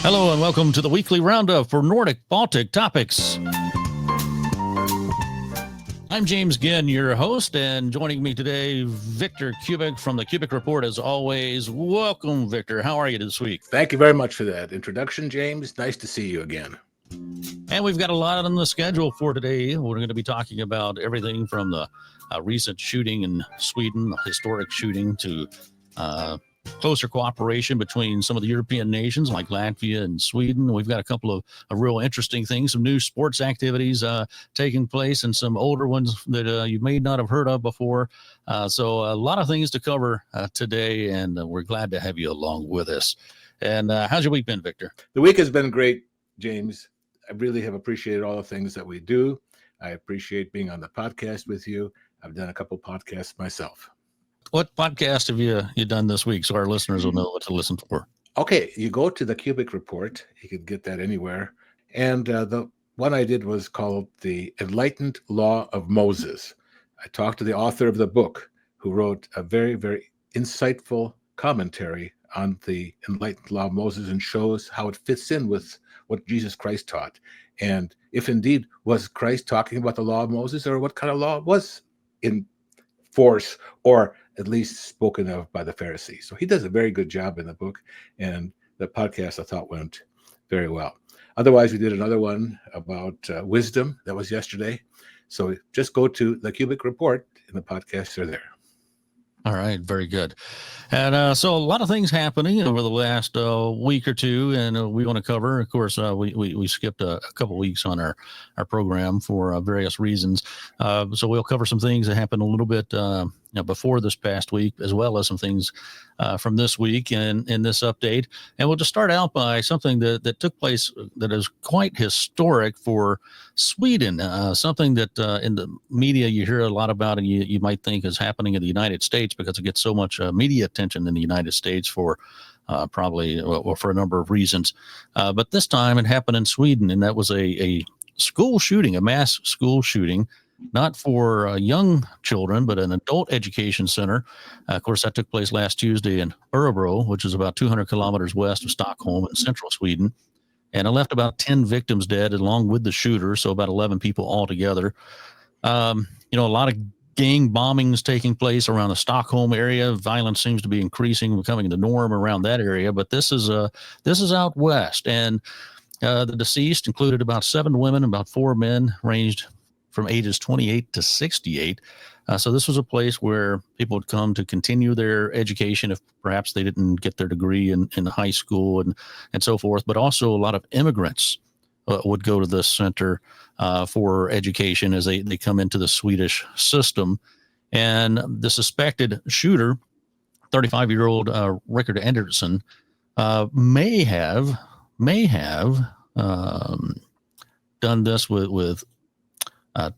Hello and welcome to the weekly roundup for Nordic Baltic topics. I'm James Ginn, your host, and joining me today, Victor Kubik from the Kubik Report, as always. Welcome, Victor. How are you this week? Thank you very much for that introduction, James. Nice to see you again. And we've got a lot on the schedule for today. We're going to be talking about everything from the recent shooting in Sweden, the historic shooting, to closer cooperation between some of the European nations like Latvia and Sweden. We've got a couple of real interesting things, some new sports activities taking place, and some older ones that you may not have heard of before. So a lot of things to cover today, and we're glad to have you along with us. And how's your week been, Victor? The week has been great, James. I really have appreciated all the things that we do. I appreciate being on the podcast with you. I've done a couple podcasts myself. What podcast have you done this week so our listeners will know what to listen for? Okay, you go to the Kubik Report. You can get that anywhere. And the one I did was called The Enlightened Law of Moses. I talked to the author of the book, who wrote a very, very insightful commentary on the Enlightened Law of Moses and shows how it fits in with what Jesus Christ taught. And if indeed was Christ talking about the law of Moses, or what kind of law was in force, or at least spoken of by the Pharisees. So he does a very good job in the book, and the podcast I thought went very well. Otherwise, we did another one about wisdom. That was yesterday. So just go to the Kubik Report, and the podcasts are there. All right, very good. And so a lot of things happening over the last week or two, and we want to cover. Of course, we skipped a couple weeks on our program for various reasons. So we'll cover some things that happened a little bit before this past week, as well as some things from this week in this update. And we'll just start out by something that took place that is quite historic for Sweden, something that in the media you hear a lot about, and you might think is happening in the United States because it gets so much media attention in the United States for probably for a number of reasons. But this time it happened in Sweden, and that was a school shooting, a mass school shooting, not for young children, but an adult education center. Of course, that took place last Tuesday in Örebro, which is about 200 kilometers west of Stockholm in central Sweden. And it left about 10 victims dead along with the shooter, so about 11 people altogether. A lot of gang bombings taking place around the Stockholm area. Violence seems to be increasing, becoming the norm around that area. But this is out west, and the deceased included about 7 women, about 4 men, ranged from ages 28 to 68. So this was a place where people would come to continue their education if perhaps they didn't get their degree in high school and so forth. But also a lot of immigrants would go to this center for education as they come into the Swedish system. And the suspected shooter, 35-year-old Rickard Andersson, may have done this with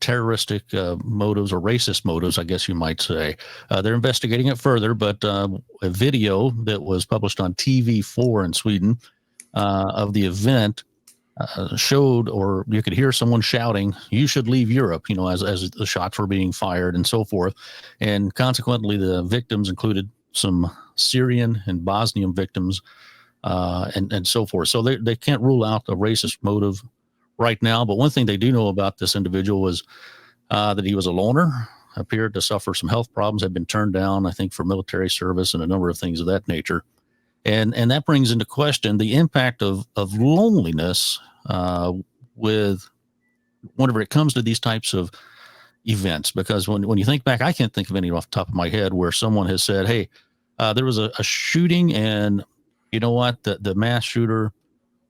terroristic motives or racist motives, I guess you might say. They're investigating it further, but a video that was published on TV4 in Sweden of the event showed, or you could hear someone shouting, "You should leave Europe," as the shots were being fired and so forth. And consequently, the victims included some Syrian and Bosnian victims and so forth. So they can't rule out a racist motive right now. But one thing they do know about this individual was that he was a loner, appeared to suffer some health problems, had been turned down, I think, for military service and a number of things of that nature. And that brings into question the impact of loneliness with whenever it comes to these types of events. Because when you think back, I can't think of any off the top of my head where someone has said, hey, there was a shooting, and you know what, the mass shooter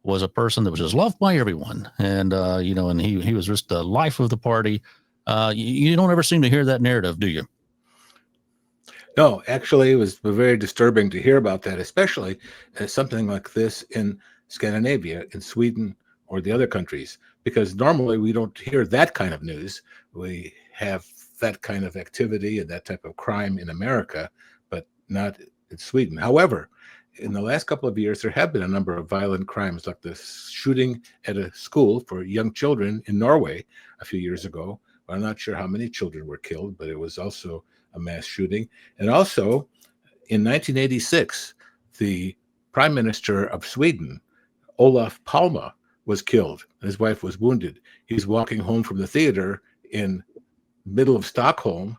was a person that was just loved by everyone. And, and he was just the life of the party. You don't ever seem to hear that narrative, do you? No, actually, it was very disturbing to hear about that, especially something like this in Scandinavia, in Sweden, or the other countries, because normally we don't hear that kind of news. We have that kind of activity and that type of crime in America, but not in Sweden. However, in the last couple of years, there have been a number of violent crimes, like the shooting at a school for young children in Norway a few years ago. I'm not sure how many children were killed, but it was also a mass shooting. And also, in 1986, the Prime Minister of Sweden Olaf Palme was killed. His wife was wounded. He was walking home from the theater in middle of Stockholm.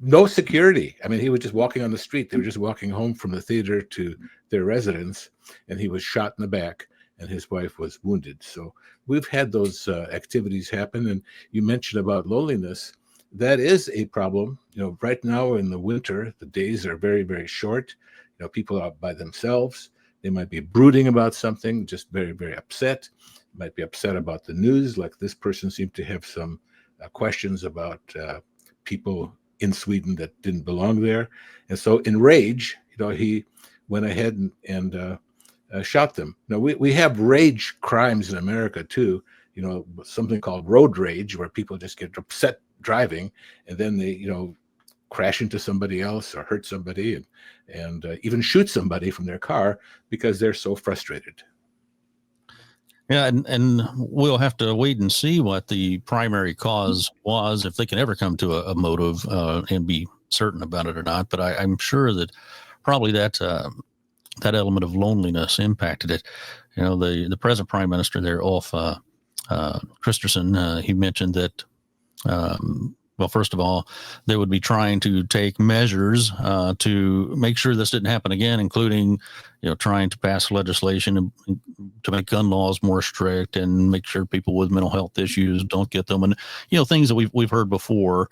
No security. I mean, he was just walking on the street. They were just walking home from the theater to their residence, and he was shot in the back, and his wife was wounded. So we've had those activities happen. And you mentioned about loneliness. That is a problem. Right now in the winter, the days are very, very short. People are by themselves. They might be brooding about something, just very, very upset. Might be upset about the news, like this person seemed to have some questions about people in Sweden that didn't belong there. And so in rage, he went ahead and shot them. Now, we have rage crimes in America too, something called road rage, where people just get upset driving and then they, crash into somebody else or hurt somebody and even shoot somebody from their car because they're so frustrated. Yeah, and we'll have to wait and see what the primary cause was, if they can ever come to a motive and be certain about it or not. But I'm sure that probably that element of loneliness impacted it. The present prime minister there, Ulf Kristersson, he mentioned that. Well, first of all, they would be trying to take measures to make sure this didn't happen again, including, trying to pass legislation to make gun laws more strict and make sure people with mental health issues don't get them, and things that we've heard before,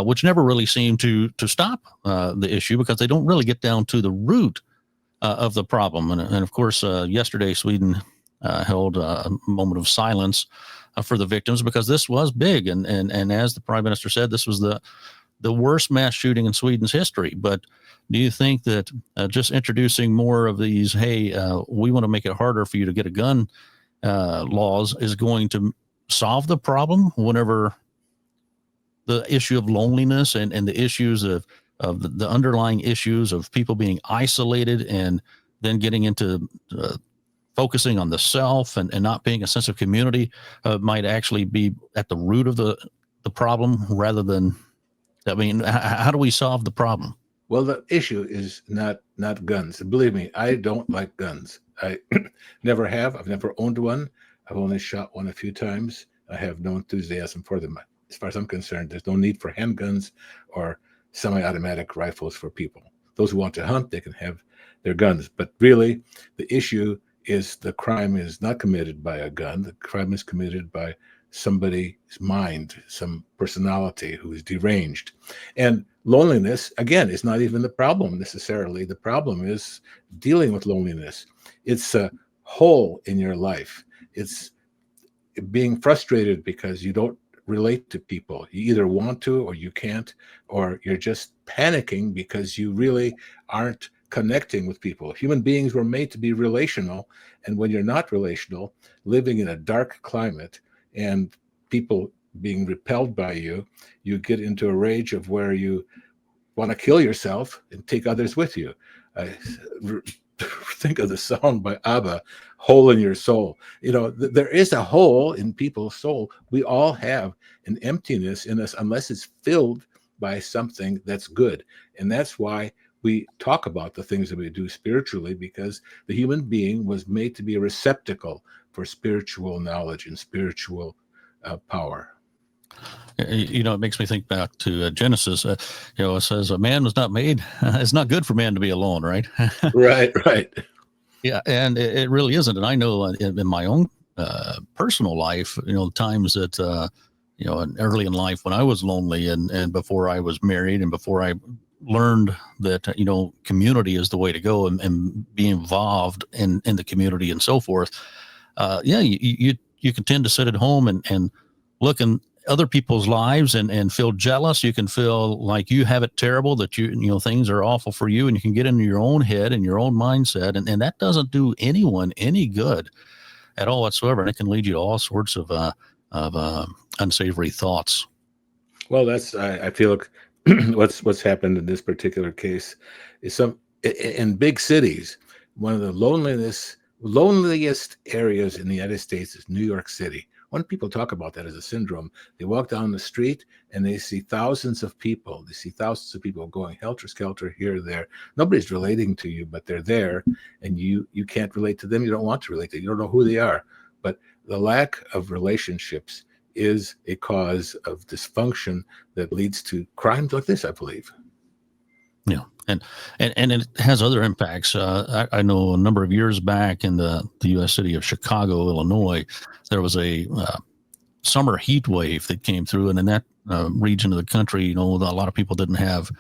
which never really seem to stop the issue because they don't really get down to the root of the problem. And of course, yesterday Sweden held a moment of silence for the victims because this was big, and as the prime minister said, this was the worst mass shooting in Sweden's history. But do you think that just introducing more of these, hey, we want to make it harder for you to get a gun laws is going to solve the problem whenever the issue of loneliness and the issues of the underlying issues of people being isolated and then getting into focusing on the self and not being a sense of community might actually be at the root of the problem rather than, how do we solve the problem? Well, the issue is not guns. And believe me, I don't like guns. I never have. I've never owned one. I've only shot one a few times. I have no enthusiasm for them. As far as I'm concerned, there's no need for handguns or semi-automatic rifles for people. Those who want to hunt, they can have their guns. But really, the issue is the crime is not committed by a gun. The crime is committed by somebody's mind, some personality who is deranged. And loneliness, again, is not even the problem necessarily. The problem is dealing with loneliness. It's a hole in your life. It's being frustrated because you don't relate to people. You either want to or you can't, or you're just panicking because you really aren't connecting with people. Human beings were made to be relational, and when you're not relational, living in a dark climate and people being repelled by you, you get into a rage of where you want to kill yourself and take others with you. I think of the song by ABBA, Hole in Your Soul. There is a hole in people's soul. We all have an emptiness in us unless it's filled by something that's good. And that's why we talk about the things that we do spiritually, because the human being was made to be a receptacle for spiritual knowledge and spiritual power. It makes me think back to Genesis. It says a man was not made. It's not good for man to be alone, right? Right. Yeah, and it really isn't. And I know in my own personal life, times that early in life when I was lonely and before I was married and before I learned that community is the way to go and be involved in the community and so forth. You can tend to sit at home and look in other people's lives and feel jealous. You can feel like you have it terrible, that things are awful for you, and you can get into your own head and your own mindset, and that doesn't do anyone any good at all whatsoever, and it can lead you to all sorts of unsavory thoughts. Well, I feel like what's happened in this particular case is in big cities, one of the loneliest areas in the United States is New York City, when people talk about that as a syndrome, they walk down the street and they see thousands of people. They see thousands of people going helter-skelter here or there. Nobody's relating to you, but they're there, and you can't relate to them. You don't want to relate to them. You don't know who they are. But the lack of relationships is a cause of dysfunction that leads to crimes like this, I believe. Yeah, and it has other impacts. I know a number of years back in the U.S. city of Chicago, Illinois, there was a summer heat wave that came through, and in that region of the country, a lot of people didn't have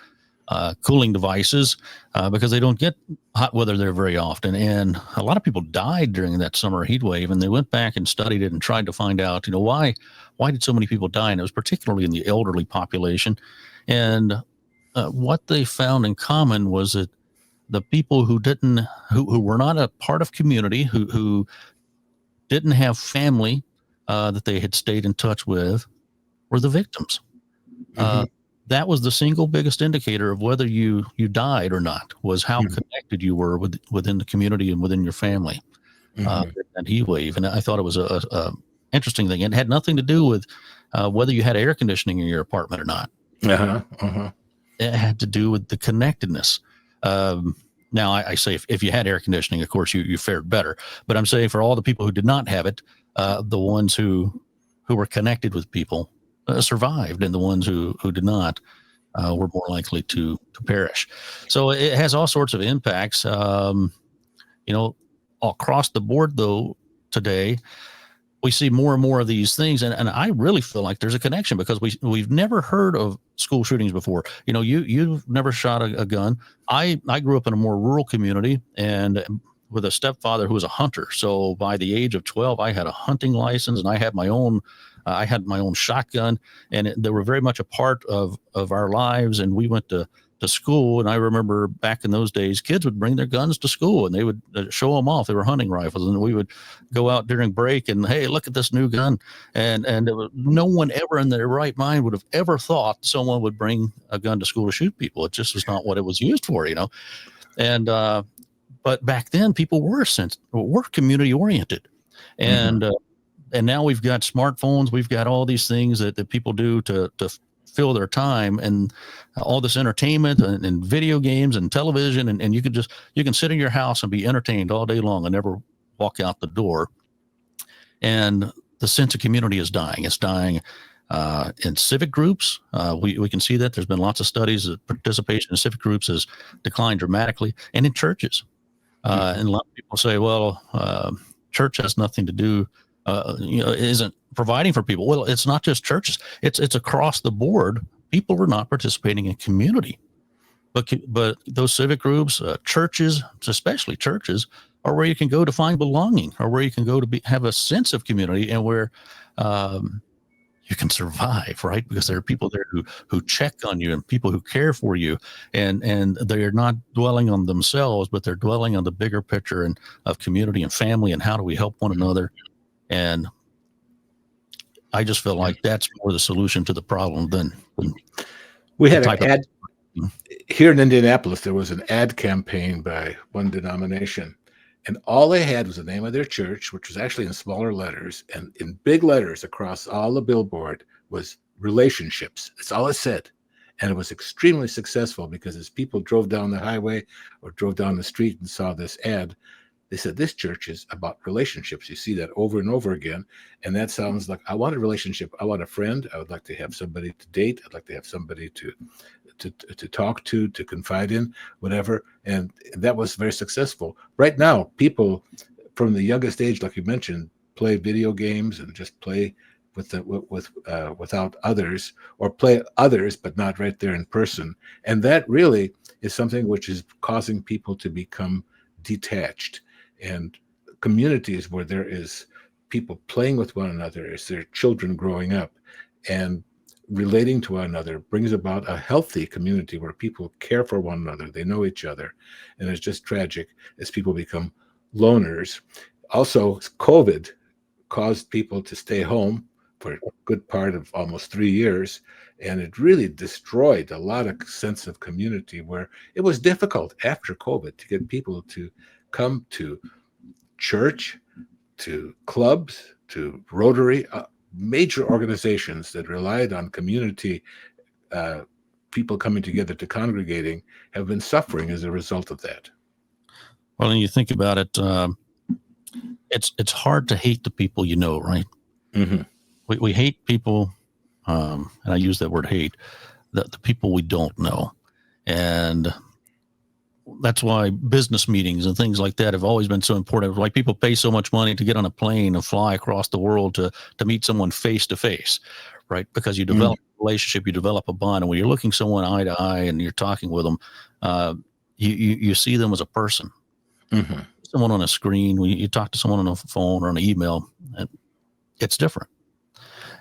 cooling devices because they don't get hot weather there very often, and a lot of people died during that summer heat wave. And they went back and studied it and tried to find out, why did so many people die? And it was particularly in the elderly population, and what they found in common was that the people who were not a part of community, who didn't have family that they had stayed in touch with, were the victims. Mhm. That was the single biggest indicator of whether you died or not, was how connected you were within the community and within your family. That heat wave, and I thought it was a interesting thing. It had nothing to do with whether you had air conditioning in your apartment or not. It had to do with the connectedness. Now, I say if you had air conditioning, of course, you fared better. But I'm saying for all the people who did not have it, the ones who were connected with people survived, and the ones who did not were more likely to perish. So it has all sorts of impacts. Across the board, though, today, we see more and more of these things, and I really feel like there's a connection, because we've never heard of school shootings before. You've never shot a gun. I grew up in a more rural community, and with a stepfather who was a hunter. So by the age of 12, I had a hunting license, and I had my own shotgun, and they were very much a part of our lives. And we went to school, and I remember back in those days, kids would bring their guns to school, and they would show them off. They were hunting rifles, and we would go out during break and, hey, look at this new gun. And no one ever in their right mind would have ever thought someone would bring a gun to school to shoot people. It just was not what it was used for, And but back then, people were community oriented, and now we've got smartphones. We've got all these things that people do to fill their time, and all this entertainment and video games and television, and you can sit in your house and be entertained all day long and never walk out the door. And the sense of community is dying. It's dying in civic groups. We can see that there's been lots of studies that participation in civic groups has declined dramatically, and in churches. And a lot of people say, well, church has nothing to do, isn't providing for people. Well, it's not just churches. It's across the board. People are not participating in community. But those civic groups, churches, especially churches, are where you can go to find belonging, or where you can go to have a sense of community, and where you can survive, right? Because there are people there who check on you, and people who care for you, and they are not dwelling on themselves, but they're dwelling on the bigger picture and of community and family, and how do we help one another. And I just feel like that's more the solution to the problem than we had an ad here in Indianapolis. There was an ad campaign by one denomination, and all they had was the name of their church, which was actually in smaller letters, and in big letters across all the billboard was relationships. That's all it said. And it was extremely successful, because as people drove down the highway or drove down the street and saw this ad, they said, this church is about relationships. You see that over and over again. And that sounds like, I want a relationship. I want a friend. I would like to have somebody to date. I'd like to have somebody to talk to confide in, whatever. And that was very successful. Right now, people from the youngest age, like you mentioned, play video games and just play without others, or play others, but not right there in person. And that really is something which is causing people to become detached. And communities where there is people playing with one another as their children growing up and relating to one another brings about a healthy community where people care for one another. They know each other. And it's just tragic as people become loners. Also, COVID caused people to stay home for a good part of almost 3 years. And it really destroyed a lot of sense of community, where it was difficult after COVID to get people to come to church, to clubs, Rotary, major organizations that relied on community people coming together to congregating have been suffering as a result of that. Well, and you think about it, it's hard to hate the people you know, right? Mm-hmm. We hate people, and I use that word hate, the people we don't know. And that's why business meetings and things like that have always been so important. Like people pay so much money to get on a plane and fly across the world to meet someone face to face, right? Because you develop a relationship, you develop a bond. And when you're looking someone eye to eye and you're talking with them, you see them as a person. Mm-hmm. Someone on a screen, when you talk to someone on a phone or on an email, it's different.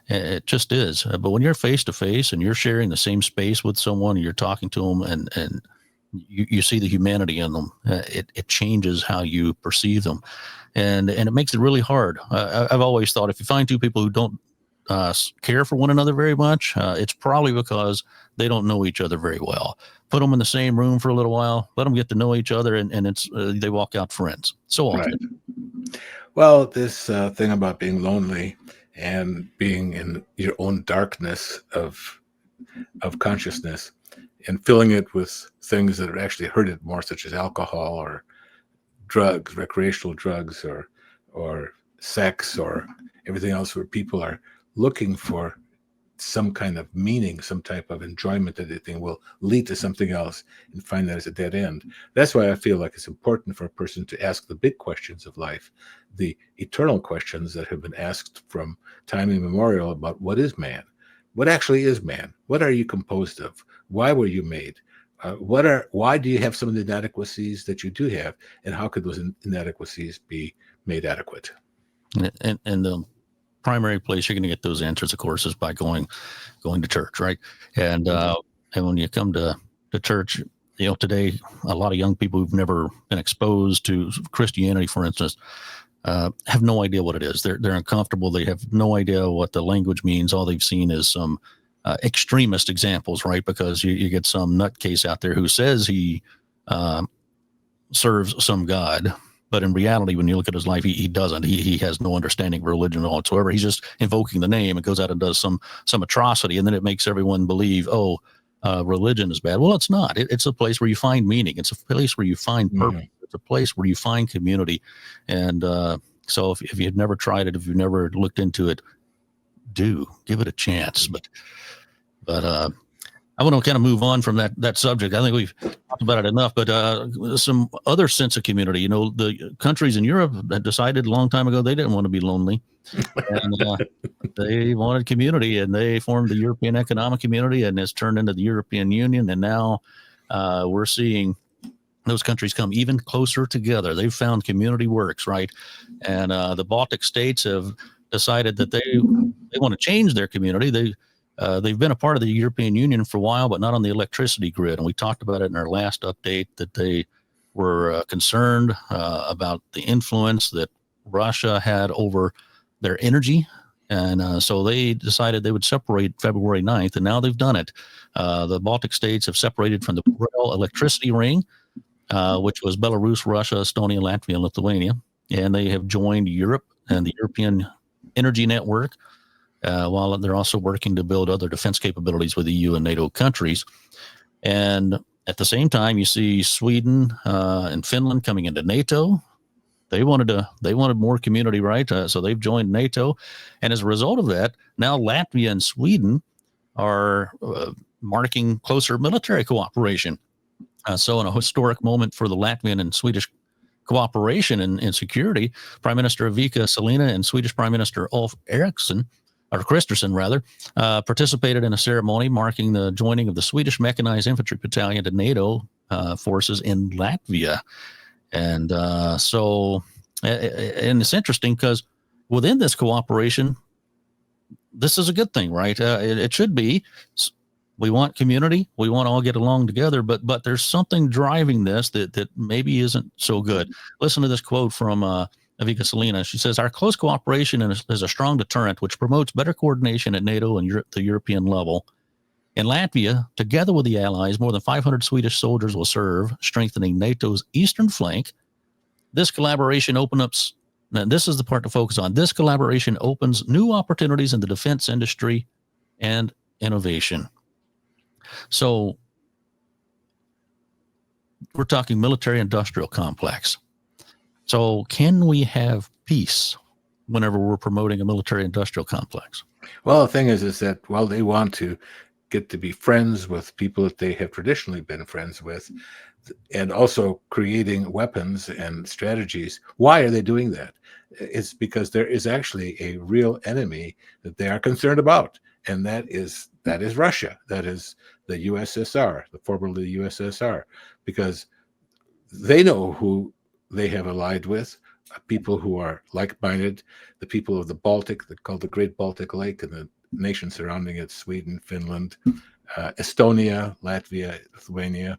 It just is. But when you're face to face and you're sharing the same space with someone, and you're talking to them and you see the humanity in them, it changes how you perceive them. And it makes it really hard. I've always thought if you find two people who don't care for one another very much, it's probably because they don't know each other very well. Put them in the same room for a little while, let them get to know each other, and it's they walk out friends so often. Right. Well, this thing about being lonely and being in your own darkness of consciousness and filling it with things that actually hurt it more, such as alcohol or drugs, recreational drugs, or sex, or everything else, where people are looking for some kind of meaning, some type of enjoyment that they think will lead to something else, and find that as a dead end. That's why I feel like it's important for a person to ask the big questions of life, the eternal questions that have been asked from time immemorial about what is man? What actually is man? What are you composed of? Why were you made? Why do you have some of the inadequacies that you do have? And how could those inadequacies be made adequate? And the primary place you're going to get those answers, of course, is by going to church, right? And when you come to church, today a lot of young people who've never been exposed to Christianity, for instance, have no idea what it is. They're uncomfortable. They have no idea what the language means. All they've seen is some extremist examples, right? Because you get some nutcase out there who says he serves some God, but in reality, when you look at his life, he doesn't. He has no understanding of religion whatsoever. He's just invoking the name and goes out and does some atrocity, and then it makes everyone believe, religion is bad. Well, it's not. It's a place where you find meaning. It's a place where you find purpose. Mm-hmm. It's a place where you find community. And so if you've never tried it, if you've never looked into it, do give it a chance. But I want to kind of move on from that subject. I think we've talked about it enough, but some other sense of community. The countries in Europe had decided a long time ago they didn't want to be lonely. And they wanted community, and they formed the European Economic Community, and it's turned into the European Union. And now we're seeing those countries come even closer together. They've found community works, right? And the Baltic states have decided that they want to change their community. They've been a part of the European Union for a while, but not on the electricity grid. And we talked about it in our last update that they were concerned about the influence that Russia had over their energy. And so they decided they would separate February 9th, and now they've done it. The Baltic states have separated from the BRELL electricity ring, which was Belarus, Russia, Estonia, Latvia, and Lithuania. And they have joined Europe and the European Energy Network, while they're also working to build other defense capabilities with EU and NATO countries. And at the same time, you see Sweden and Finland coming into NATO. They wanted more community, right? So they've joined NATO. And as a result of that, now Latvia and Sweden are marking closer military cooperation. So in a historic moment for the Latvian and Swedish cooperation in security, Prime Minister Vika Salina and Swedish Prime Minister Ulf Kristersson participated in a ceremony marking the joining of the Swedish Mechanized Infantry Battalion to NATO forces in Latvia. And so it's interesting because within this cooperation, this is a good thing, right? It should be. We want community. We want to all get along together, but there's something driving this that maybe isn't so good. Listen to this quote from Vika Salina. She says, "Our close cooperation is a strong deterrent, which promotes better coordination at NATO and the European level. In Latvia, together with the allies, more than 500 Swedish soldiers will serve, strengthening NATO's eastern flank. This collaboration opens Now, this is the part to focus on. This collaboration opens new opportunities in the defense industry and innovation. So we're talking military-industrial complex. So can we have peace whenever we're promoting a military-industrial complex? Well, the thing is that while they want to get to be friends with people that they have traditionally been friends with, and also creating weapons and strategies, why are they doing that? It's because there is actually a real enemy that they are concerned about, and that is Russia. That is the USSR, the formerly USSR, because they know who they have allied with, people who are like-minded, the people of the Baltic, that called the Great Baltic Lake, and the nations surrounding it, Sweden, Finland, Estonia, Latvia, Lithuania,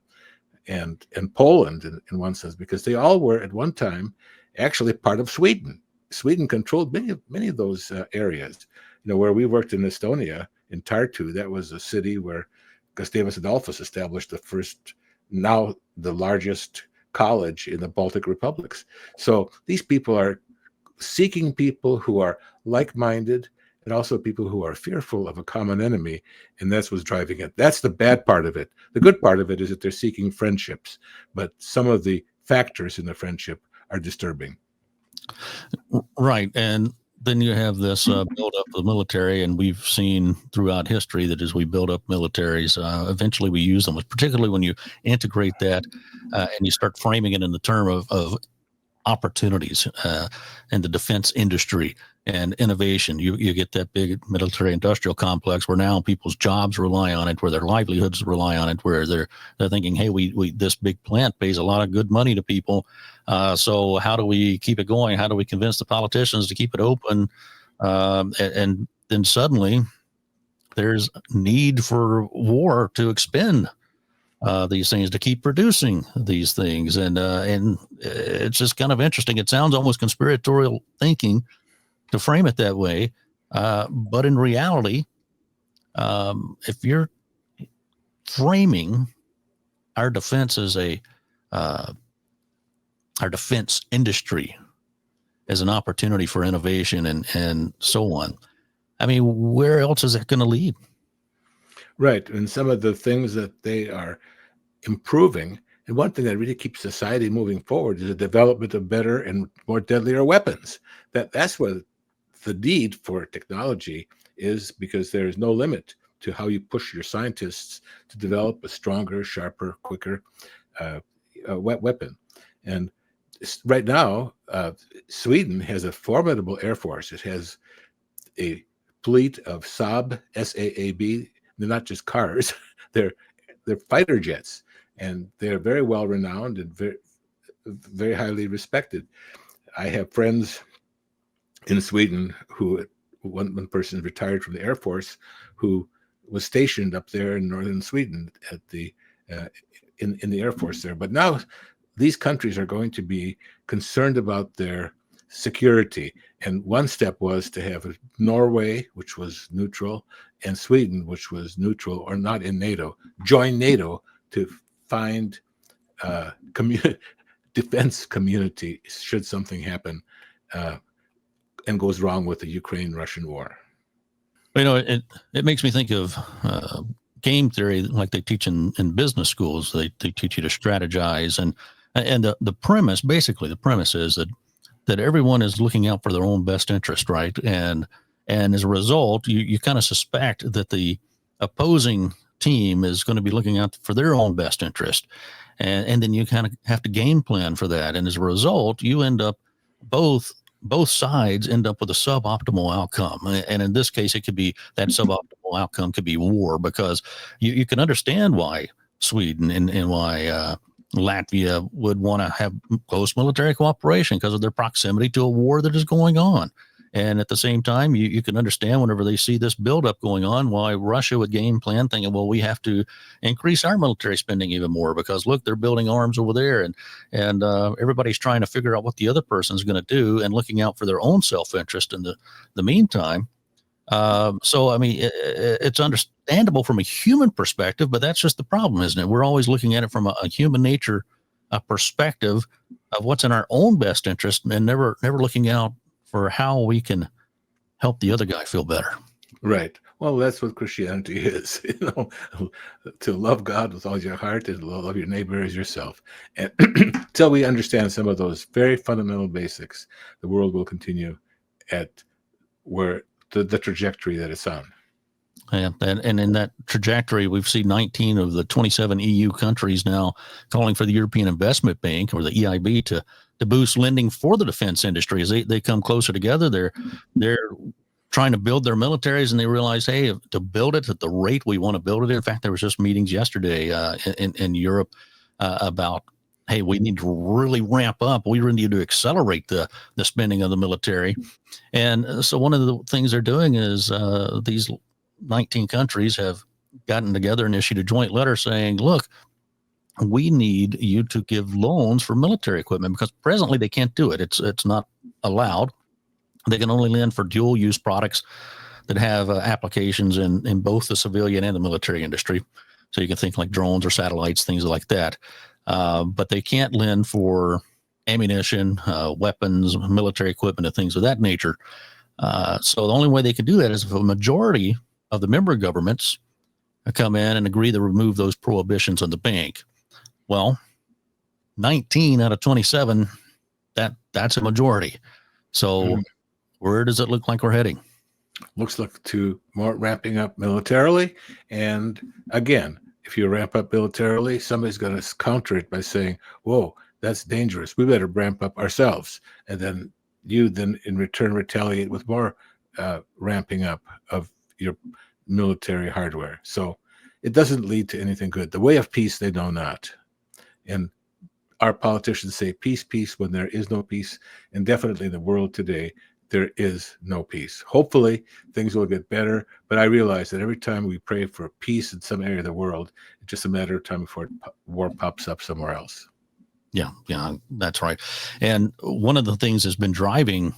and Poland in one sense, because they all were at one time actually part of Sweden. Sweden controlled many of those areas. Where we worked in Estonia, in Tartu, that was a city where Gustavus Adolphus established the first, now the largest college in the Baltic republics. So these people are seeking people who are like-minded, and also people who are fearful of a common enemy, and that's what's driving it. That's the bad part of it. The good part of it is that they're seeking friendships, but some of the factors in the friendship are disturbing. Right, and then you have this build up of the military, and we've seen throughout history that as we build up militaries, eventually we use them, particularly when you integrate that and you start framing it in the term of opportunities in the defense industry and innovation. You get that big military industrial complex where now people's jobs rely on it, where their livelihoods rely on it, where they're thinking, hey, we this big plant pays a lot of good money to people. So how do we keep it going? How do we convince the politicians to keep it open? And then suddenly there's need for war to expend these things, to keep producing these things, and it's just kind of interesting. It sounds almost conspiratorial thinking to frame it that way, but in reality, if you're framing our defense as our defense industry as an opportunity for innovation and so on, I mean, where else is that going to lead? Right, and some of the things that they are improving, and one thing that really keeps society moving forward is the development of better and more deadlier weapons. That's what the need for technology is, because there is no limit to how you push your scientists to develop a stronger, sharper, quicker weapon. And right now, Sweden has a formidable air force. It has a fleet of Saab, SAAB. They're not just cars; they're fighter jets, and they're very well renowned and very, very highly respected. I have friends in Sweden who, one person retired from the Air Force, who was stationed up there in northern Sweden at the in the Air Force there. But now these countries are going to be concerned about their security, and one step was to have Norway, which was neutral, and Sweden, which was neutral or not in NATO, join NATO to find defense community should something happen and goes wrong with the Ukraine-Russian war. It makes me think of game theory, like they teach in business schools. They teach you to strategize, and the premise, basically, the premise is that everyone is looking out for their own best interest, right? And as a result, you kind of suspect that the opposing team is going to be looking out for their own best interest, and then you kind of have to game plan for that. And as a result, you end up both sides end up with a suboptimal outcome. And in this case, it could be that suboptimal outcome could be war, because you can understand why Sweden and why Latvia would want to have close military cooperation because of their proximity to a war that is going on. And at the same time, you can understand whenever they see this buildup going on, why Russia would game plan thinking, well, we have to increase our military spending even more because, look, they're building arms over there. And everybody's trying to figure out what the other person's going to do and looking out for their own self-interest in the meantime. So, I mean, it's understandable from a human perspective, but that's just the problem, isn't it? We're always looking at it from a human nature perspective, of what's in our own best interest, and never looking out for how we can help the other guy feel better. Right. Well, that's what Christianity is, to love God with all your heart and love your neighbor as yourself. And until we understand some of those very fundamental basics, the world will continue at where the trajectory that it's on. And in that trajectory, we've seen 19 of the 27 EU countries now calling for the European Investment Bank, or the EIB, to boost lending for the defense industry as they come closer together. They're trying to build their militaries, and they realize, hey, to build it at the rate we want to build it. In fact, there was just meetings yesterday in Europe about, hey, we need to really ramp up. We really need to accelerate the spending of the military. And so one of the things they're doing is these 19 countries have gotten together and issued a joint letter saying, look, we need you to give loans for military equipment, because presently they can't do it. It's not allowed. They can only lend for dual use products that have applications in both the civilian and the military industry. So you can think like drones or satellites, things like that. But they can't lend for ammunition, weapons, military equipment, and things of that nature. So the only way they can do that is if a majority of the member governments come in and agree to remove those prohibitions on the bank. Well, 19 out of 27, that's a majority. So where does it look like we're heading? Looks like to more ramping up militarily. And again, if you ramp up militarily, somebody's going to counter it by saying, whoa, that's dangerous. We better ramp up ourselves. And then you then in return retaliate with more ramping up of your military hardware. So it doesn't lead to anything good. The way of peace, they know not. And our politicians say peace, peace, when there is no peace. And definitely in the world today, there is no peace. Hopefully things will get better, but I realize that every time we pray for peace in some area of the world, it's just a matter of time before war pops up somewhere else. Yeah, that's right. And one of the things that's been driving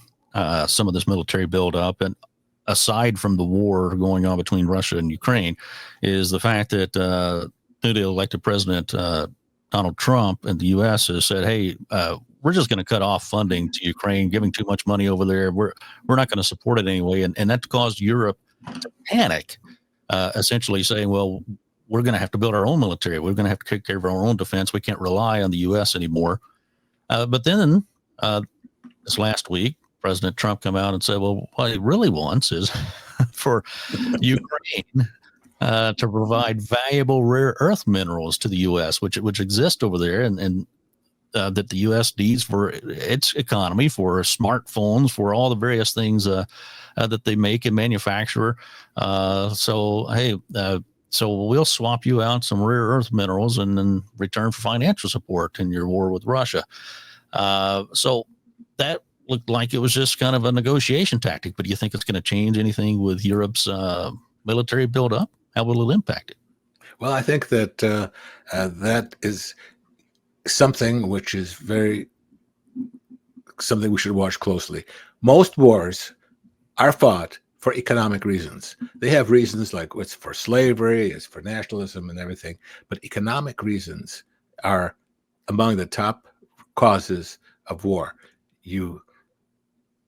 some of this military buildup, and aside from the war going on between Russia and Ukraine, is the fact that newly elected President Donald Trump in the U.S. has said, hey, we're just going to cut off funding to Ukraine, giving too much money over there. We're not going to support it anyway. And that caused Europe to panic, essentially saying, well, we're going to have to build our own military. We're going to have to take care of our own defense. We can't rely on the U.S. anymore. But then this last week, President Trump came out and said, well, what he really wants is for Ukraine to provide valuable rare earth minerals to the U.S., which exist over there, and that the U.S. needs for its economy, for smartphones, for all the various things that they make and manufacture. So we'll swap you out some rare earth minerals and in return for financial support in your war with Russia. So that looked like it was just kind of a negotiation tactic. But do you think it's going to change anything with Europe's military buildup? How will it impact it? Well, I think that that is something which is something we should watch closely. Most wars are fought for economic reasons. They have reasons like it's for slavery, it's for nationalism and everything, but economic reasons are among the top causes of war.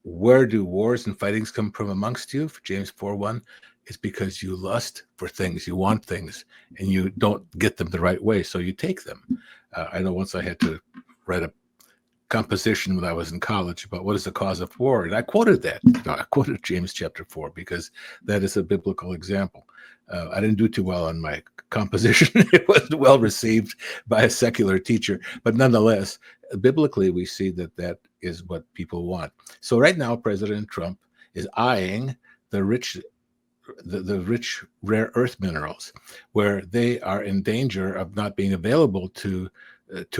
Where do wars and fightings come from amongst you? For James 4:1, it's because you lust for things, you want things, and you don't get them the right way, so you take them. I know once I had to write a composition when I was in college about what is the cause of war, and I quoted that. I quoted James chapter 4 because that is a biblical example. I didn't do too well on my composition. It wasn't well received by a secular teacher, but nonetheless, biblically we see that is what people want. So right now, President Trump is eyeing the rich rare earth minerals, where they are in danger of not being available to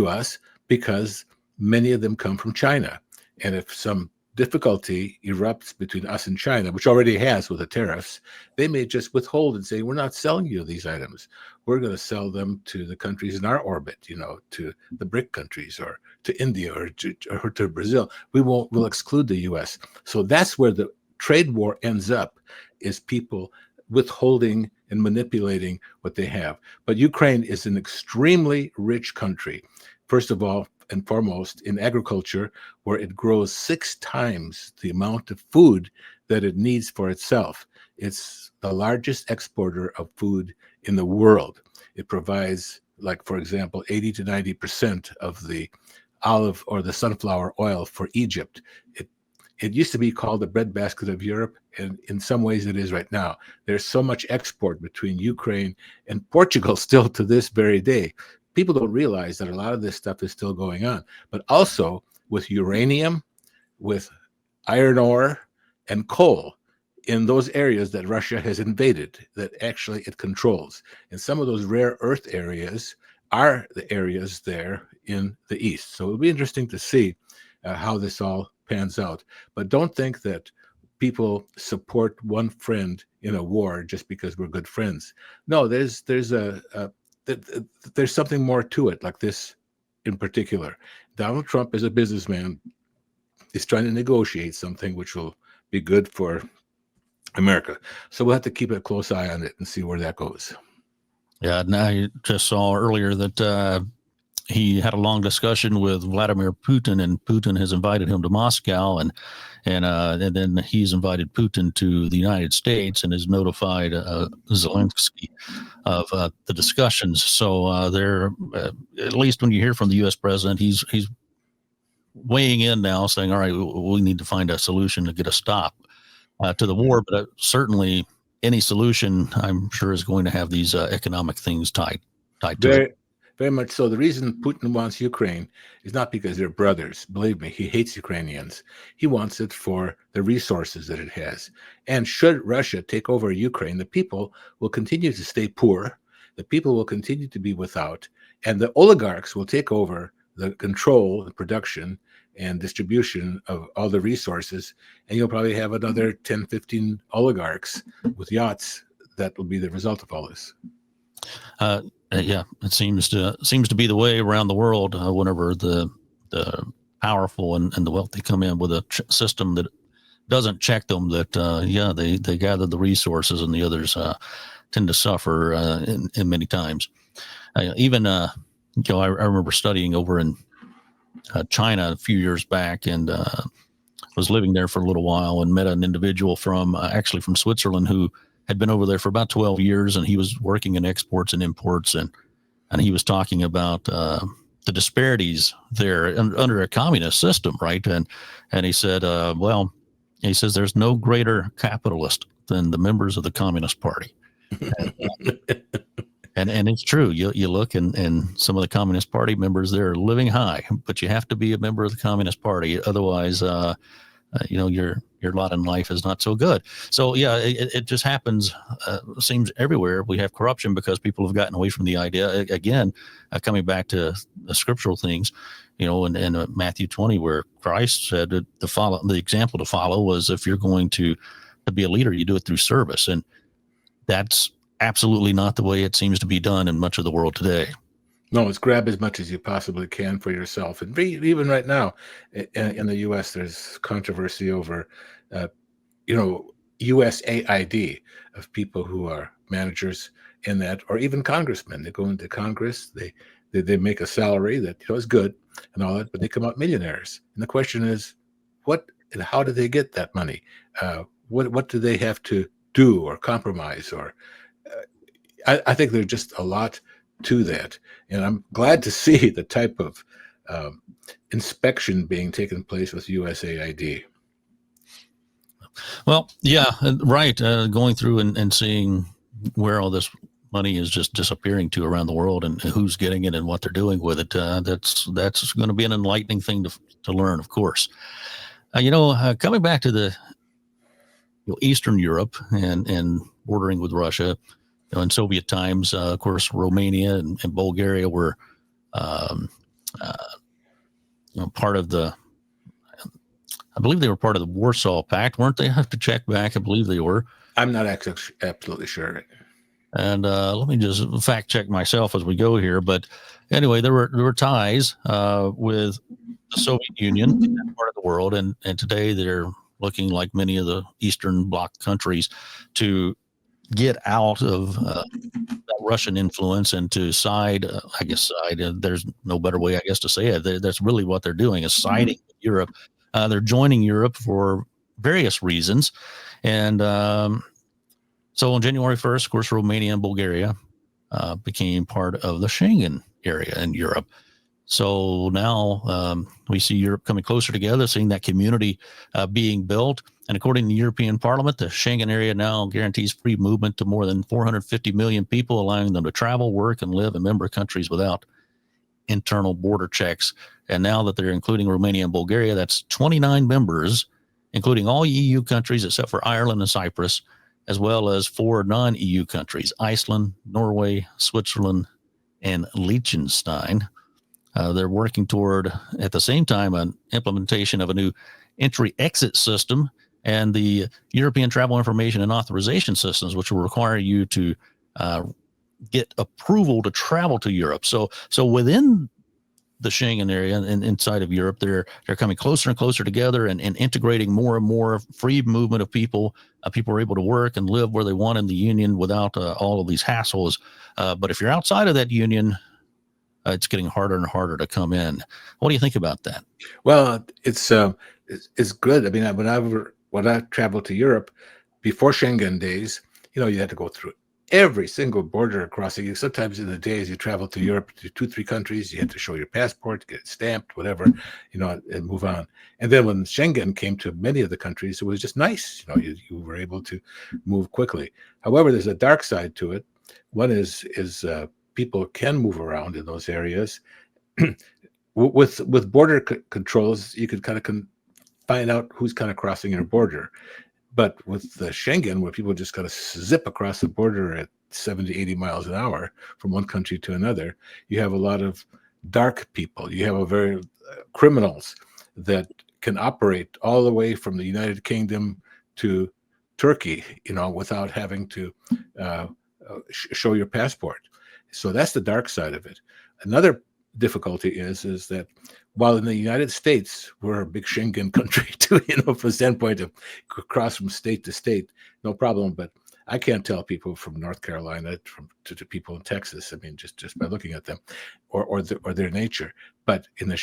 us because many of them come from China. And if some difficulty erupts between us and China, which already has with the tariffs, they may just withhold and say, we're not selling you these items. We're going to sell them to the countries in our orbit, to the BRIC countries or to India or to Brazil. We'll exclude the U.S. So that's where the trade war ends up, is people withholding and manipulating what they have. But Ukraine is an extremely rich country. First of all, and foremost in agriculture, where it grows 6 times the amount of food that it needs for itself. It's the largest exporter of food in the world. It provides, like, for example, 80 to 90% of the olive or the sunflower oil for Egypt. It used to be called the breadbasket of Europe, and in some ways it is right now. There's so much export between Ukraine and Portugal still to this very day. People don't realize that a lot of this stuff is still going on, but also with uranium, with iron ore, and coal in those areas that Russia has invaded, that actually it controls. And some of those rare earth areas are the areas there in the east. So it'll be interesting to see how this all pans out. But don't think that people support one friend in a war just because we're good friends. No, there's something more to it, like this in particular. Donald Trump, as a businessman, is trying to negotiate something which will be good for America. So we'll have to keep a close eye on it and see where that goes. Yeah, now you just saw earlier that he had a long discussion with Vladimir Putin, and Putin has invited him to Moscow, and then he's invited Putin to the United States and has notified Zelensky of the discussions. So they're at least when you hear from the U.S. president, he's weighing in now, saying, "All right, we need to find a solution to get a stop to the war." But certainly, any solution, I'm sure, is going to have these economic things tied to it. Very much so. The reason Putin wants Ukraine is not because they're brothers. Believe me, he hates Ukrainians. He wants it for the resources that it has. And should Russia take over Ukraine, the people will continue to stay poor. The people will continue to be without. And the oligarchs will take over the control, the production, and distribution of all the resources. And you'll probably have another 10, 15 oligarchs with yachts. That will be the result of all this. Yeah, it seems to be the way around the world. Whenever the powerful and the wealthy come in with a system that doesn't check them, that they gather the resources, and the others tend to suffer in many times. I remember studying over in China a few years back, and was living there for a little while, and met an individual from Switzerland who had been over there for about 12 years, and he was working in exports and imports, and he was talking about the disparities there under a communist system, right? And he said, he says there's no greater capitalist than the members of the Communist Party. And it's true. You look, and some of the Communist Party members, they're living high, but you have to be a member of the Communist Party, otherwise your lot in life is not so good. So yeah, it just happens. Seems everywhere we have corruption because people have gotten away from the idea. Again, coming back to the scriptural things, in Matthew 20, where Christ said that the example to follow was, if you're going to be a leader, you do it through service, and that's absolutely not the way it seems to be done in much of the world today. No, it's grab as much as you possibly can for yourself. And even right now in the U.S., there's controversy over, USAID, of people who are managers in that, or even congressmen. They go into Congress, they make a salary that is good and all that, but they come out millionaires. And the question is, what and how do they get that money? What do they have to do or compromise? Or I think there's just a lot to that, and I'm glad to see the type of inspection being taken place with USAID. Well, yeah, right. Going through and seeing where all this money is just disappearing to around the world, and who's getting it and what they're doing with it. That's going to be an enlightening thing to learn, of course. Coming back to the Eastern Europe and bordering with Russia. In Soviet times, of course, Romania and Bulgaria were part of the. I believe they were part of the Warsaw Pact, weren't they? I have to check back. I believe they were. I'm not absolutely sure. And let me just fact check myself as we go here. But anyway, there were ties with the Soviet Union in that part of the world, and today they're looking, like many of the Eastern Bloc countries, to get out of that Russian influence and to side, there's no better way, I guess, to say it. That's really what they're doing, is siding with Europe. They're joining Europe for various reasons. And so on January 1st, of course, Romania and Bulgaria became part of the Schengen area in Europe. So now we see Europe coming closer together, seeing that community being built. And according to the European Parliament, the Schengen area now guarantees free movement to more than 450 million people, allowing them to travel, work, and live in member countries without internal border checks. And now that they're including Romania and Bulgaria, that's 29 members, including all EU countries except for Ireland and Cyprus, as well as 4 non-EU countries, Iceland, Norway, Switzerland, and Liechtenstein. They're working toward, at the same time, an implementation of a new entry-exit system and the European Travel Information and Authorization Systems, which will require you to get approval to travel to Europe. So within the Schengen area and inside of Europe, they're coming closer and closer together and integrating more and more free movement of people. People are able to work and live where they want in the union without all of these hassles. But if you're outside of that union, it's getting harder and harder to come in. What do you think about that? Well, it's good. I mean, when I traveled to Europe before Schengen days, you had to go through every single border crossing. Sometimes in the days you travel to Europe to 2-3 countries, you had to show your passport, get it stamped, whatever, and move on. And then when Schengen came to many of the countries, it was just nice. You were able to move quickly. However, there's a dark side to it. One is people can move around in those areas. With border controls, you could kind of find out who's kind of crossing your border. But with the Schengen, where people just kind of zip across the border at 70, 80 miles an hour from one country to another, you have a lot of dark people. You have criminals that can operate all the way from the United Kingdom to Turkey, without having to show your passport. So that's the dark side of it. Another difficulty is that while in the United States, we're a big Schengen country too, from the standpoint of cross from state to state, no problem. But I can't tell people from North Carolina to people in Texas. I mean, just by looking at them or their nature. But in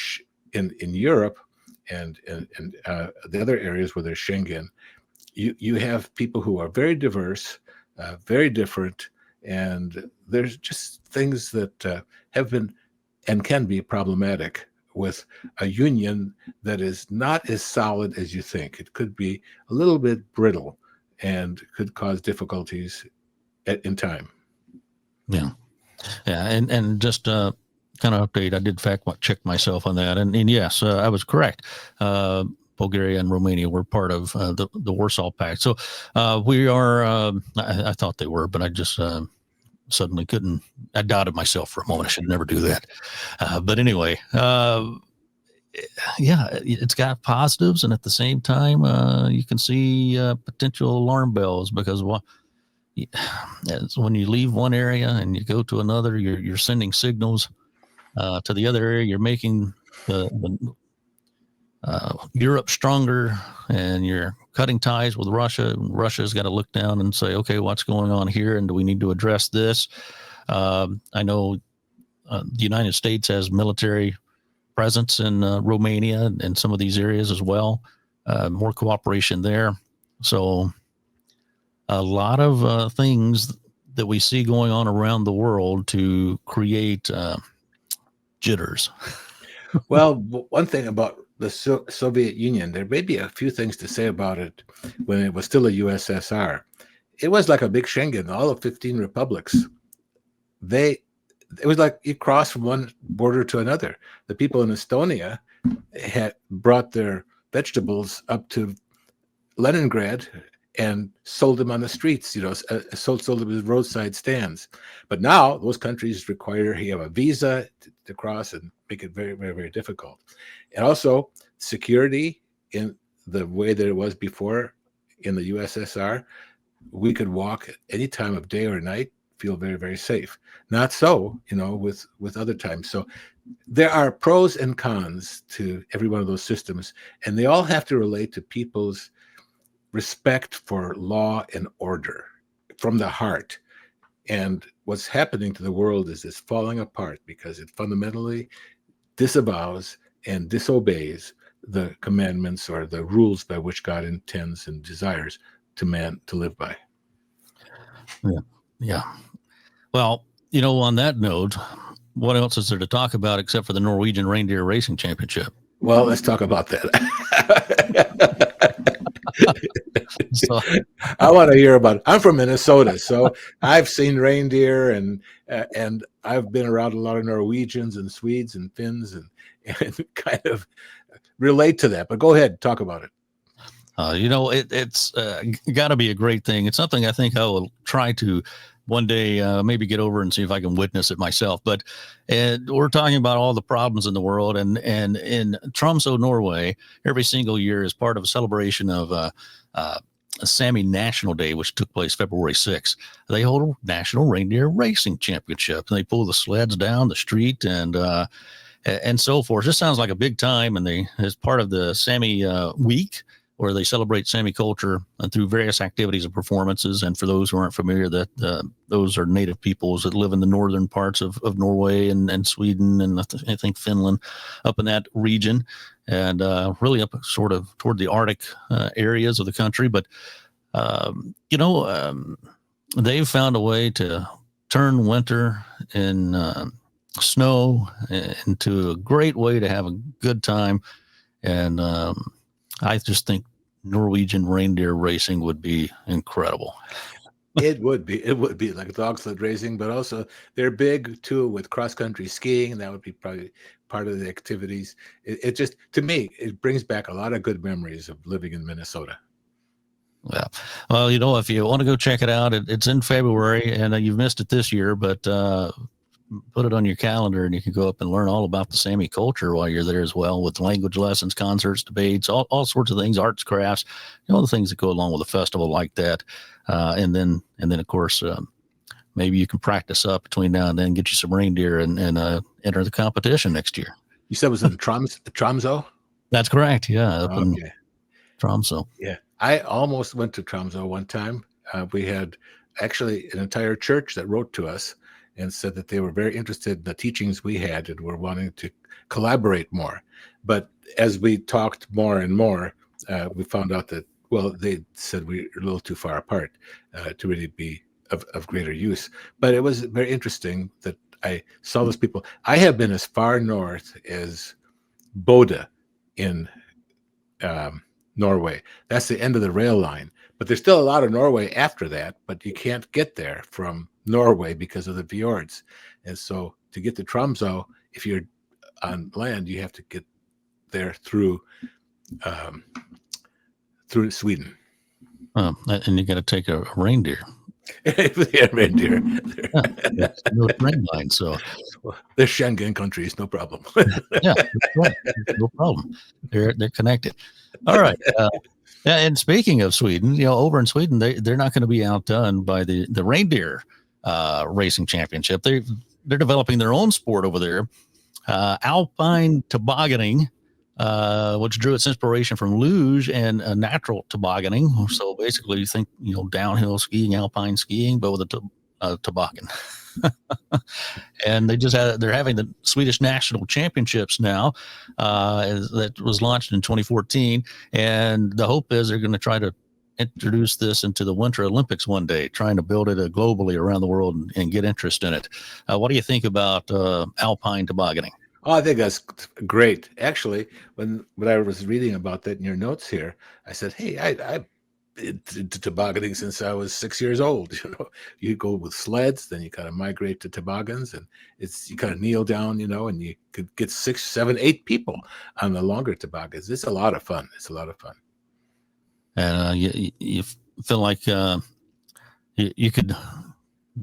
Europe and the other areas where there's Schengen, you have people who are very diverse, very different. And there's just things that have been and can be problematic with a union that is not as solid as you think. It could be a little bit brittle and could cause difficulties in time. Yeah. And just kind of update, I did check myself on that. And yes, I was correct. Bulgaria and Romania were part of the Warsaw Pact. So we are, I thought they were, but I just suddenly couldn't. I doubted myself for a moment. I should never do that. But anyway, it's got positives. And at the same time, you can see potential alarm bells because when you leave one area and you go to another, you're sending signals to the other area. You're making the Europe stronger, and you're cutting ties with Russia. Russia's got to look down and say, okay, what's going on here? And do we need to address this? I know the United States has military presence in Romania and some of these areas as well. More cooperation there. So a lot of things that we see going on around the world to create jitters. Well, one thing about the Soviet Union, there may be a few things to say about it when it was still a USSR. It was like a big Schengen, all of 15 republics. It was like you cross from one border to another. The people in Estonia had brought their vegetables up to Leningrad and sold them on the streets, sold them at roadside stands. But now those countries require you have a visa to cross and make it very, very, very difficult. And also security in the way that it was before in the USSR, we could walk at any time of day or night, feel very, very safe. Not so, with other times. So there are pros and cons to every one of those systems, and they all have to relate to people's respect for law and order. from the heart. And what's happening to the world is it's falling apart because it fundamentally disavows and disobeys the commandments or the rules by which God intends and desires to man to live by. Yeah. Well, on that note, what else is there to talk about except for the Norwegian Reindeer Racing Championship? Well, let's talk about that. So, I want to hear about it. I'm from Minnesota, so I've seen reindeer, and I've been around a lot of Norwegians and Swedes and Finns, and kind of relate to that. But go ahead, talk about it. it's got to be a great thing. It's something I think I will try to one day maybe get over and see if I can witness it myself. But we're talking about all the problems in the world, and in Tromsø, Norway, every single year is part of a celebration of a Sami National Day, which took place February 6th. They hold a National Reindeer Racing Championship, and they pull the sleds down the street and so forth. This sounds like a big time, and they, as part of the Sami week, where they celebrate Sami culture through various activities and performances. And for those who aren't familiar, that those are native peoples that live in the northern parts of Norway and Sweden and I think Finland, up in that region, and really up sort of toward the Arctic areas of the country. But they've found a way to turn winter in snow into a great way to have a good time. And I just think Norwegian reindeer racing would be incredible. It would be like dog sled racing, but also they're big too with cross country skiing, and that would be probably part of the activities. It just, to me, it brings back a lot of good memories of living in Minnesota. Yeah. Well, if you want to go check it out, it's in February, and you've missed it this year, but put it on your calendar, and you can go up and learn all about the Sami culture while you're there as well, with language lessons, concerts, debates, all sorts of things, arts, crafts, the things that go along with a festival like that. And then of course, maybe you can practice up between now and then, get you some reindeer and enter the competition next year. You said it was in Tromsø? That's correct. Yeah. Up in Tromsø. Yeah. I almost went to Tromsø one time. We had actually an entire church that wrote to us and said that they were very interested in the teachings we had and were wanting to collaborate more. But as we talked more and more, we found out that, well, they said we were a little too far apart to really be of greater use. But it was very interesting that I saw those people. I have been as far north as Bodø in Norway. That's the end of the rail line. But there's still a lot of Norway after that, but you can't get there from Norway because of the fjords. And so to get to Tromsø, if you're on land, you have to get there through Sweden. And you got to take a reindeer. Yeah, reindeer. Yeah, no train line, so well, they're Schengen countries, no problem. Yeah, right. No problem. They're connected. All right. And speaking of Sweden, over in Sweden, they're not going to be outdone by the reindeer racing championship. They're developing their own sport over there, Alpine Tobogganing, which drew its inspiration from luge and natural tobogganing. So basically, you think downhill skiing, alpine skiing, but with a toboggan. And they're having the Swedish National Championships now, that was launched in 2014, and the hope is they're going to try to introduce this into the Winter Olympics one day, trying to build it globally around the world and get interest in it. What do you think about alpine tobogganing? Oh, I think that's great. Actually, when I was reading about that in your notes here, I said, hey, I've been to tobogganing since I was 6 years old. You go with sleds, then you kind of migrate to toboggans, and you kind of kneel down, and you could get 6, 7, 8 people on the longer toboggans. It's a lot of fun. And you feel like you could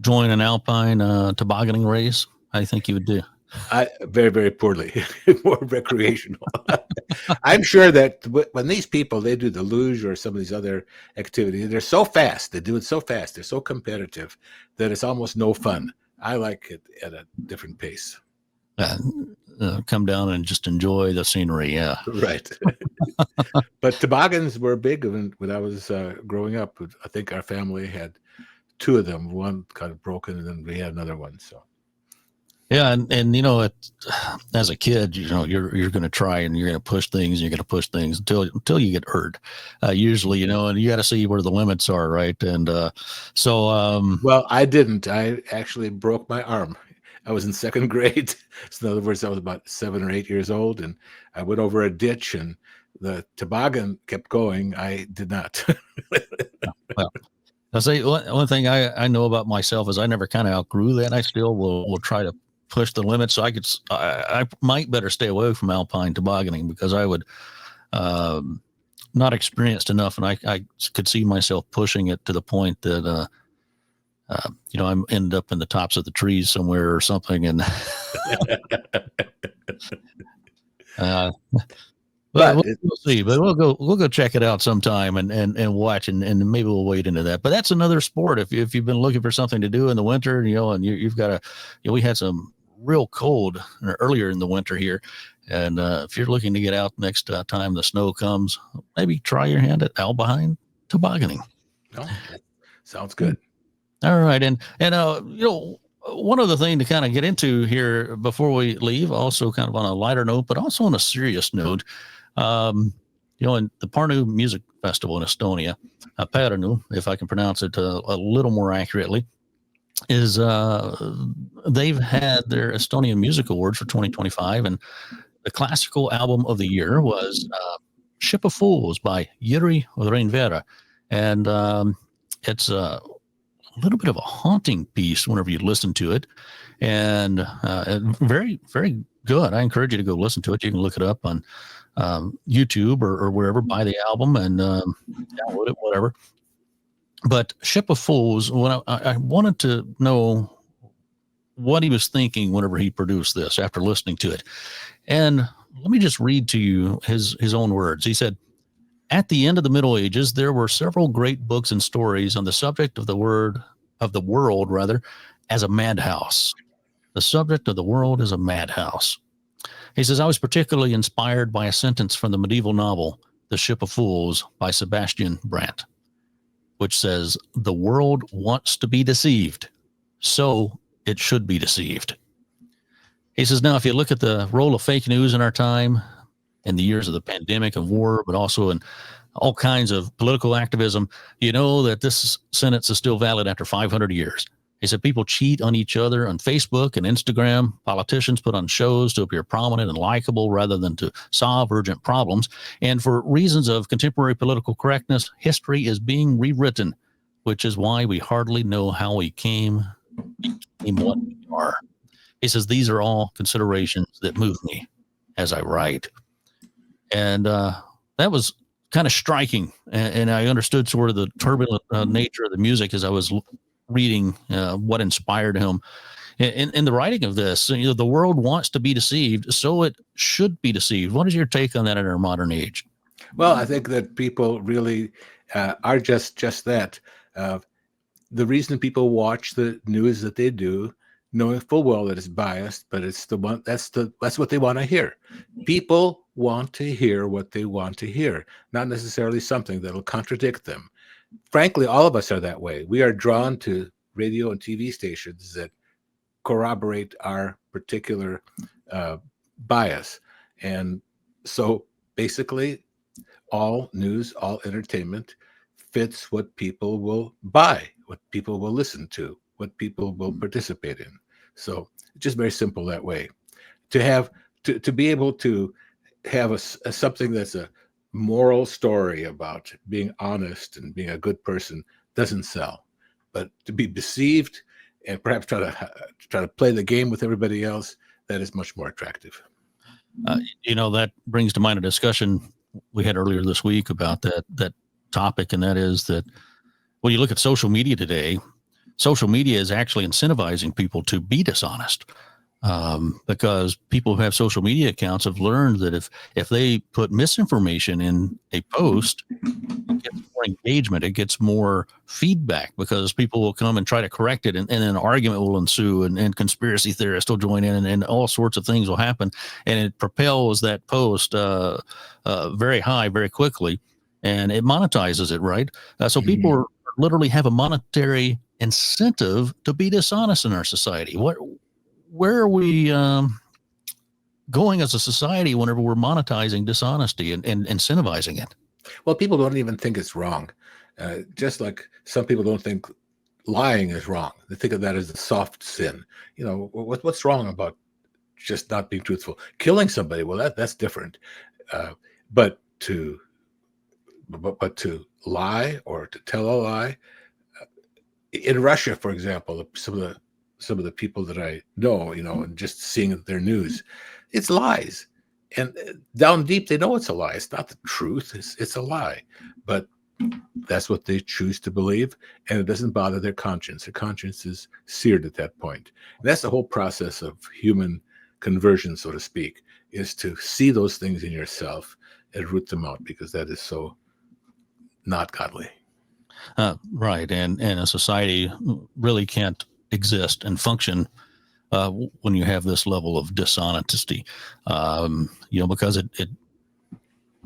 join an alpine tobogganing race? I think you would do. Very, very poorly. More recreational. I'm sure that when these people, they do the luge or some of these other activities, they're so fast. They do it so fast. They're so competitive that it's almost no fun. I like it at a different pace. Come down and just enjoy the scenery. Yeah. Right. But toboggans were big when I was growing up. I think our family had two of them. One got broken, and then we had another one. So Yeah, and as a kid, you're going to try and you're going to push things, and you're going to push things until you get hurt. Usually, and you got to see where the limits are, right? And well, I didn't. I actually broke my arm. I was in second grade. So in other words, I was about 7 or 8 years old, and I went over a ditch, and the toboggan kept going. I did not. well, I'll say one thing I know about myself is I never kind of outgrew that. I still will try to push the limits. So I might better stay away from alpine tobogganing because I would not experienced enough, and I could see myself pushing it to the point that I'm end up in the tops of the trees somewhere or something, and but we'll see. But we'll go check it out sometime and watch, and maybe we'll wade into that. But that's another sport. If you've been looking for something to do in the winter, and you've got we had some real cold earlier in the winter here, and if you're looking to get out next time the snow comes, maybe try your hand at alpine tobogganing. Oh, sounds good. All right, and one other thing to kind of get into here before we leave, also kind of on a lighter note, but also on a serious note, in the Pärnu Music Festival in Estonia, Pärnu, if I can pronounce it a little more accurately, is they've had their Estonian Music Awards for 2025, and the classical album of the year was Ship of Fools by Jüri Reindeer, and it's a little bit of a haunting piece whenever you listen to it, and very, very good. I encourage you to go listen to it. You can look it up on YouTube or wherever, buy the album and download it, whatever. But Ship of Fools, when I wanted to know what he was thinking whenever he produced this after listening to it. And let me just read to you his own words. He said, "At the end of the Middle Ages, there were several great books and stories on the subject of the world as a madhouse. The subject of the world is a madhouse." He says, "I was particularly inspired by a sentence from the medieval novel, The Ship of Fools by Sebastian Brandt, which says, 'The world wants to be deceived, so it should be deceived.'" He says, now, if you look at the role of fake news in our time, in the years of the pandemic and war, but also in all kinds of political activism, you know that this sentence is still valid after 500 years. He said people cheat on each other on Facebook and Instagram. Politicians put on shows to appear prominent and likable rather than to solve urgent problems. And for reasons of contemporary political correctness, history is being rewritten, which is why we hardly know how we became what we are. He says these are all considerations that move me as I write. And that was kind of striking. And I understood sort of the turbulent nature of the music as I was reading what inspired him in the writing of this. The world wants to be deceived, so it should be deceived. What is your take on that in our modern age? Well, I think that people really are just that. The reason people watch the news that they do, knowing full well that it's biased, but it's the one that's what they want to hear. People want to hear what they want to hear, not necessarily something that'll contradict them. Frankly, all of us are that way. We are drawn to radio and TV stations that corroborate our particular bias. And so basically, all news, all entertainment fits what people will buy, what people will listen to, what people will participate in. So it's just very simple that way. To be able to have something that's a moral story about being honest and being a good person doesn't sell. But to be deceived and perhaps try to play the game with everybody else, that is much more attractive. That brings to mind a discussion we had earlier this week about that topic, and that is that when you look at social media today, social media is actually incentivizing people to be dishonest, because people who have social media accounts have learned that if they put misinformation in a post, it gets more engagement, it gets more feedback, because people will come and try to correct it, and an argument will ensue, and conspiracy theorists will join in, and all sorts of things will happen, and it propels that post very high very quickly, and it monetizes it, right? So people literally have a monetary incentive to be dishonest in our society? Where are we going as a society whenever we're monetizing dishonesty and incentivizing it? Well, people don't even think it's wrong. Just like some people don't think lying is wrong. They think of that as a soft sin. You know, what's wrong about just not being truthful? Killing somebody, well, that's different. But to lie or to tell a lie, in Russia, for example, some of the people that I know, you know, and just seeing their news, it's lies. And down deep, they know it's a lie. It's not the truth. It's a lie. But that's what they choose to believe, and it doesn't bother their conscience. Their conscience is seared at that point. And that's the whole process of human conversion, so to speak, is to see those things in yourself and root them out, because that is so not godly. Right. And a society really can't exist and function when you have this level of dishonesty, because it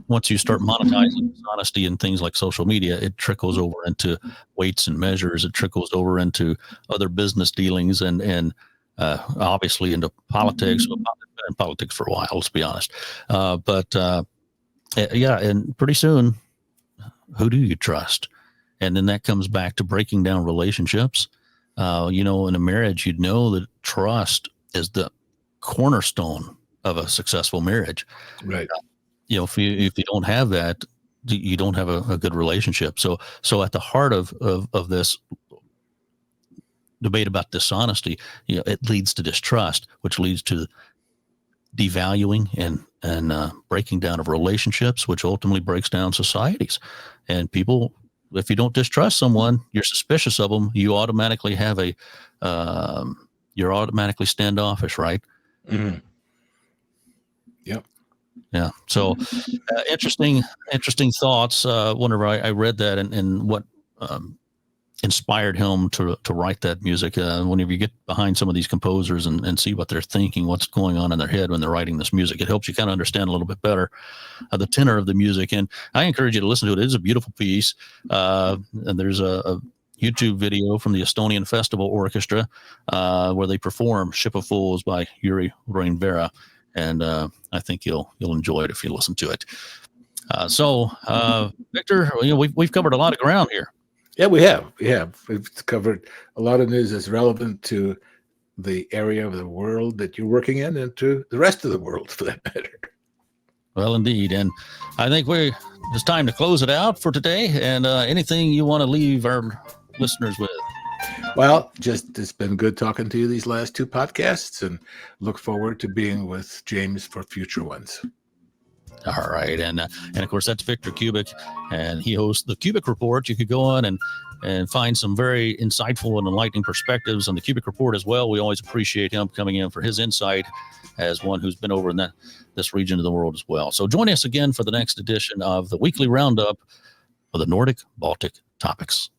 once you start monetizing dishonesty in things like social media, it trickles over into weights and measures. It trickles over into other business dealings and obviously into politics. Well, I've been in politics for a while, let's be honest. And pretty soon, who do you trust? And then that comes back to breaking down relationships. In a marriage, you'd know that trust is the cornerstone of a successful marriage. Right. If you don't have that, you don't have a good relationship. So at the heart of this debate about dishonesty, it leads to distrust, which leads to devaluing and breaking down of relationships, which ultimately breaks down societies. And people, if you don't distrust someone, you're suspicious of them, you automatically have you're automatically standoffish, right? Mm-hmm. Yep. Yeah. So interesting thoughts. Whenever I read that and what inspired him to write that music. Whenever you get behind some of these composers and see what they're thinking, what's going on in their head when they're writing this music, it helps you kind of understand a little bit better the tenor of the music. And I encourage you to listen to it. It is a beautiful piece. And there's a YouTube video from the Estonian Festival Orchestra where they perform "Ship of Fools" by Yuri Reinvera. And I think you'll enjoy it if you listen to it. So, Victor, we've covered a lot of ground here. Yeah, we have. We've covered a lot of news that's relevant to the area of the world that you're working in and to the rest of the world, for that matter. Well, indeed. And I think it's time to close it out for today. And anything you want to leave our listeners with? Well, it's been good talking to you these last two podcasts, and look forward to being with James for future ones. All right. And of course, that's Victor Kubik, and he hosts the Kubik Report. You could go on and find some very insightful and enlightening perspectives on the Kubik Report as well. We always appreciate him coming in for his insight as one who's been over in this region of the world as well. So join us again for the next edition of the weekly roundup of the Nordic Baltic topics.